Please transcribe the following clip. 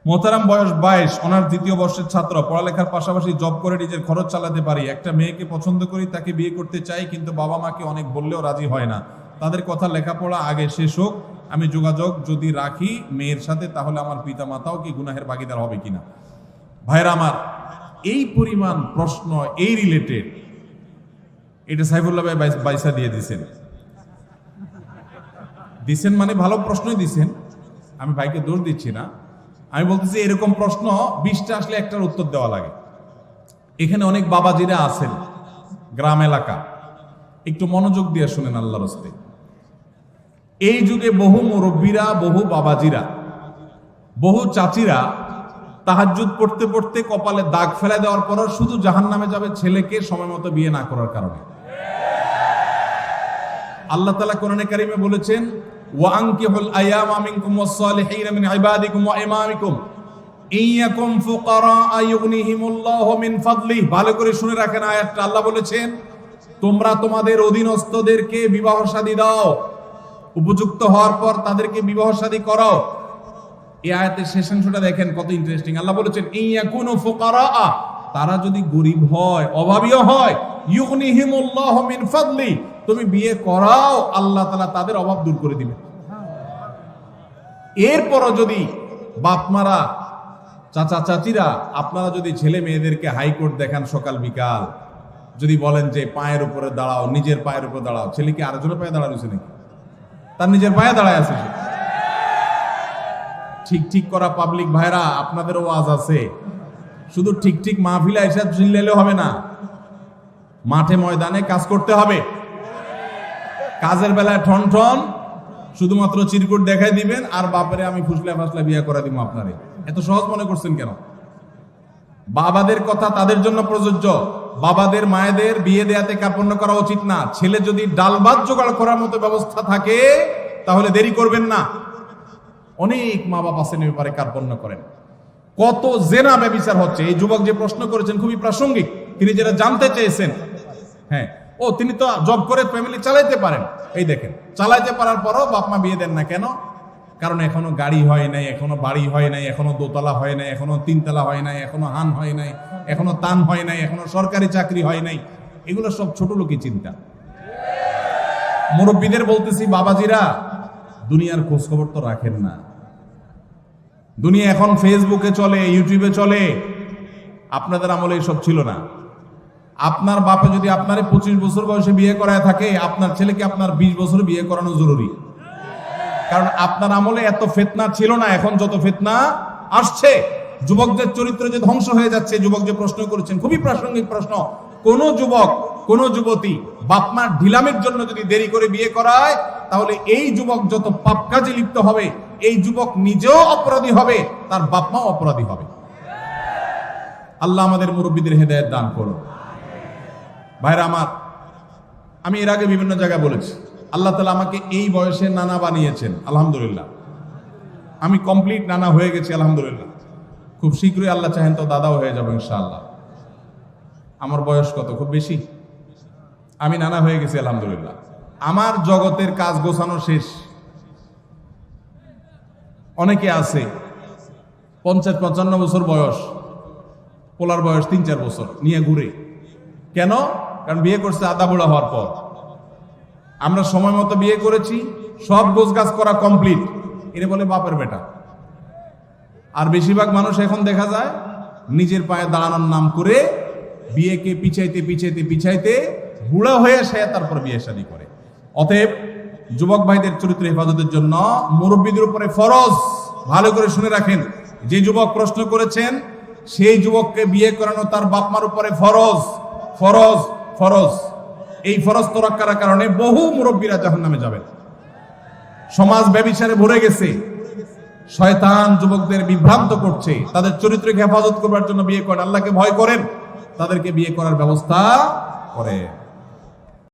মোহতারাম, বয়স 22, অনার্স দ্বিতীয় বর্ষের ছাত্র, পড়ালেখার পাশাপাশি জব করে নিজের খরচ চালাতে পারি। একটা মেয়েকে পছন্দ করি, তাকে বিয়ে করতে চাই, কিন্তু বাবা মাকে অনেক বললেও রাজি হয় না। তাদের কথা লেখাপড়া আগে শেষ হোক, আমি যোগাযোগ যদি রাখি মেয়ের সাথে, তাহলে আমার পিতা মাতাও কি গুনাহের ভাগীদার হবে কিনা? ভাইরা আমার, এই পরিমাণ প্রশ্ন এই রিলেটেড, এটা সাইফুল্লাহ ভাই বাইসা দিয়ে দিছেন মানে ভালো প্রশ্নই দিছেন, আমি ভাইকে দোষ দিচ্ছি না। আমি বলতেছি এরকম প্রশ্ন 20টা আসলে একটার উত্তর দেওয়া লাগে। এখানে অনেক বাবাজিরা আছেন, গ্রাম এলাকা, একটু মনোযোগ দিয়ে শুনেন আল্লাহর রাস্তে। এই যুগে বহু মুরব্বীরা, বহু বাবাজিরা, বহু চাচিরা তাহাজ্জুদ পড়তে পড়তে কপালে দাগ ফেলে দেওয়ার পর শুধু জাহান্নামে যাবে ছেলেকে সময় মতো বিয়ে না করার কারণে। আল্লাহ তাআলা কোরআনে কারীমে বলেছেন, ওয়াআনকিহুল আয়ামা মিনকুম ওয়াস-সালিহিনা মিন ইবাদিকুম ওয়া ইমামিকুম ইয়াকুম ফুকারা ইউগনিহিমুল্লাহু মিন ফাদলিহি। ভালো করে শুনে রাখেন আয়াতটা। আল্লাহ বলেছেন, তোমরা তোমাদের অধীনস্থদেরকে বিবাহ শাদী দাও, উপযুক্ত হওয়ার পর তাদেরকে বিবাহ শাদী করাও। এই আয়াতের শেষাংশটা দেখেন কত ইন্টারেস্টিং। আল্লাহ বলেছেন, ইয়াকুনু ফুকারা, তারা যদি গরীব হয়, অভাবীও হয়, ইউগনিহিমুল্লাহু মিন ফাদলিহি, তুমি বিয়ে করাও, আল্লাহ তাআলা তাদের অভাব দূর করে দিবেন। এরপরও যদি বাপমারা, চাচা চাচিরা, আপনারা যদি ছেলে মেয়েদেরকে হাইকোর্ট দেখান সকাল বিকাল, যদি বলেন যে পায়ের উপরে দাঁড়াও, নিজের পায়ের উপরে দাঁড়াও, ছেলে কি আরেকজনের পায়ে দাঁড়া রয়েছে নাকি? তার নিজের পায়ে দাঁড়ায় আছে। ঠিক ঠিক করা পাবলিক ভাইরা, আপনাদেরও ওয়াজ আছে। শুধু ঠিক ঠিক মাহফিলে এসে চিল্লাইলে হবে না, মাঠে ময়দানে কাজ করতে হবে। কাজের বেলায় ঠন ঠন শুধুমাত্র চিরকুট দেখাই দিবেন, আর বাপরে আমি ফুসলা ফাসলা বিয়ে করে দিব আপনারে। এত সহজ মনে করছেন কেন? বাবাদের কথা তাদের জন্য প্রযোজ্য। বাবাদের মায়েদের বিয়ে দেয়াতে কার্পণ্য করা উচিত না। ছেলে যদি ডাল ভাত জোগাড় করার মতো ব্যবস্থা থাকে, তাহলে দেরি করবেন না। অনেক মা বাবা আছেন এই ব্যাপারে কার্পণ্য করেন। কত জেনা ব্যভিচার হচ্ছে। এই যুবক যে প্রশ্ন করেছেন খুবই প্রাসঙ্গিক, তিনি যেটা জানতে চেয়েছেন। হ্যাঁ, তিনি তো জব করে ফ্যামিলি চালাইতে পারেন। এই দেখেন, চালাইতে পারার পরও বাপ মা বিয়ে দেন না কেন? কারণ এখনো গাড়ি হয় নাই, এখনো বাড়ি হয় নাই, এখনো দোতলা হয় নাই, এখনো তিনতলা হয় নাই, এখনো হান হয় নাই, এখনো তান হয় নাই, এখনো সরকারি চাকরি হয় নাই। এগুলো সব ছোট লোকই চিন্তা। মুরব্বীদের বলতেছি, বাবাজিরা, দুনিয়ার খোঁজ খবর তো রাখেন না। দুনিয়া এখন ফেসবুকে চলে, ইউটিউবে চলে। আপনাদের আমলে এসব ছিল না। আপনার বাপে যদি আপনার 25 বছর বয়সে বিয়ে করায় থাকে, আপনার ছেলেকে আপনার 20 বছর বিয়ে করানো জরুরি। কারণ আপনার আমলে এত ফিতনা ছিল না, এখন যত ফিতনা আসছে। যুবকদের চরিত্র যে ধ্বংস হয়ে যাচ্ছে। যুবক যে প্রশ্ন করেছেন, খুবই প্রাসঙ্গিক প্রশ্ন। কোন যুবক, কোন যুবতী বাপমার ঢিলামের জন্য যদি দেরি করে বিয়ে করায়, তাহলে এই যুবক যত পাপ কাজে লিপ্ত হবে, এই যুবক নিজেও অপরাধী হবে, তার বাপমাও অপরাধী হবে। আল্লাহ আমাদের মুরব্বীদের হেদায়েত দান করুন। ভাইরা আমার, আমি এর আগে বিভিন্ন জায়গায় বলেছি, আল্লাহ তাআলা আমাকে এই বয়সে নানা বানিয়েছেন, আলহামদুলিল্লাহ। আমি কমপ্লিট নানা হয়ে গেছি, আলহামদুলিল্লাহ। খুব শীঘ্রই আল্লাহ চাহেন তো দাদাও হয়ে যাবো ইনশাআল্লাহ। আমার বয়স কত? খুব বেশি। আমি নানা হয়ে গেছি, আলহামদুলিল্লাহ। আমার জগতের কাজ গোছানো শেষ। অনেকে আছে 50-55 বছর বয়স, পোলার বয়স 3-4 বছর নিয়ে ঘুরে। কেন? কারণ বিয়ে করছে আদা বুড়া হওয়ার পর। আমরা সময় মতো বিয়ে করেছি, সব গোছগাছ করা কমপ্লিট, এরে বলে বাপের বেটা। আর বেশিরভাগ মানুষ এখন দেখা যায় নিজের পায়ে দাঁড়ানোর নাম করে বিয়েকে পিছাইতে পিছাইতে পিছাইতে বুড়া হয়ে সে তারপর বিয়ে শাদী করে। অতএব যুবক ভাইদের চরিত্র হেফাজতের জন্য মুরব্বীদের উপরে ফরজ। ভালো করে শুনে রাখেন, যে যুবক প্রশ্ন করেছেন সেই যুবককে বিয়ে করানো তার বাপমার উপরে ফরজ, ফরজ, ফরজ। এই ফরজ তো রক্ষার কারণে বহু মুরব্বীরা জাহান্নামে যাবেন। সমাজ ব্যভিচারে ভরে গেছে। শয়তান যুবকদের বিভ্রান্ত করছে। তাদের চরিত্রকে হেফাজত করবার জন্য বিয়ে করেন। আল্লাহকে ভয় করেন, তাদেরকে বিয়ে করার ব্যবস্থা করেন।